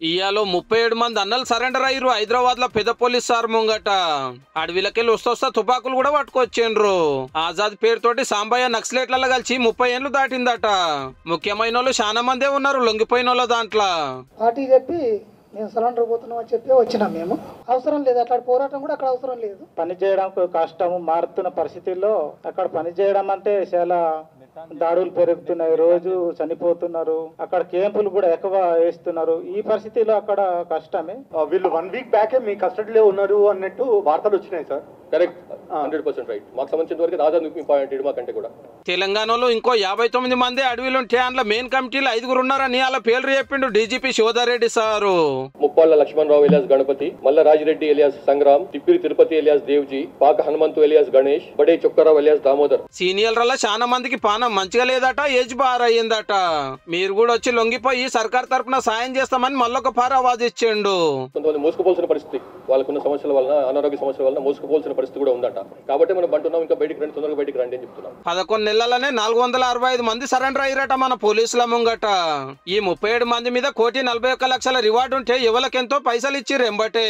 ఇయాలో 37 మంది అన్నలు సరెండర్ అయ్యారు హైదరాబాద్ లో పెద్ద పోలీస్ సార్ ముంగట. అడవిలకెళ్ళి వస్తా తుపాకులు కూడా పట్టుకొచ్చిండ్రు. ఆజాద్ పేరుతోటి సాంబయ్య నక్సలేట్లలో కలిసి 30 ఏళ్ళు దాటిందట. ముఖ్యమైన వాళ్ళు చాలా మందే ఉన్నారు లొంగిపోయిన వాళ్ళ దాంట్లో. పార్టీ చెప్పి మేము సరెండర్ పోతున్నాం అని చెప్పి వచ్చినాం. మేము అవసరం లేదు, అట్లా పోరాటం కూడా అక్కడ అవసరం లేదు. పని చేయడం కష్టం, మారుతున్న పరిస్థితుల్లో అక్కడ పని చేయడం అంటే చాలా దాడులు పెరుగుతున్నాయి, రోజు చనిపోతున్నారు, అక్కడ క్యాంపులు కూడా ఎక్కువ వేస్తున్నారు. ఈ పరిస్థితిలో అక్కడ కష్టమే. వీళ్ళు 1 వీక్ బ్యాకే మీ కస్టడీలో ఉన్నారు అన్నట్టు వార్తలు వచ్చినాయి సార్. Correct, 100% right. మాకు సంబంధించిన వరకు ఆజాద్ ఇంపార్టెంట్ మాకంటే కూడా. తెలంగాణలో ఇంకో 59 మంది అడవిలో ఉంటే మెయిన్ కమిటీలో 5 ఉన్నారని అలా పేర్లు చెప్పిండు DGP Shivadhar Reddy sir. Muppalla Lakshmana Rao alias Ganapathi, Malla Raji Reddy alias Sangram, Tippiri Tirupati alias Devji, Paka Hanumanthu alias Ganesh, బడే చొక్కరావు ఎలియాస్ దామోదర్. సీనియర్ల చాలా మందికి పానం మంచిగా లేదట, ఏజ్ బార్ అయ్యిందట. మీరు కూడా వచ్చి లొంగిపోయి సర్కార్ తరపున సాయం చేస్తామని మళ్ళొక పార వాదిచ్చిండు. కొంతమంది మోసుకుపోవాల్సిన పరిస్థితి, వాళ్ళకున్న సమస్యల వలన, అనారోగ్య సమస్యల వలన మోసుకుపోవాల్సిన పరిస్థితి కూడా ఉందట. కాబట్టి మనం అంటున్నాం ఇంకా బయటికి రండి, తొందరగా బయటికి రండి అని చెప్తున్నాం. 11 నెలలనే 465 మంది సరెండర్ అయ్యారట మన పోలీసుల ముంగట. ఈ 37 మంది మీద 1,41,00,000 రివార్డు ఉంటే ఎవరికెంతో పైసలు ఇచ్చిర్రు ఎంబటే.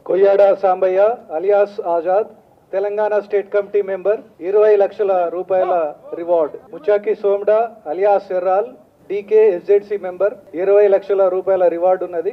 Koyyada Sambaiah alias Azad Telangana state committee member 20 లక్షల రూపాయల reward. Muchaki Somda alias Erral DK SZC member 20 లక్షల రూపాయల రివార్డు ఉన్నది.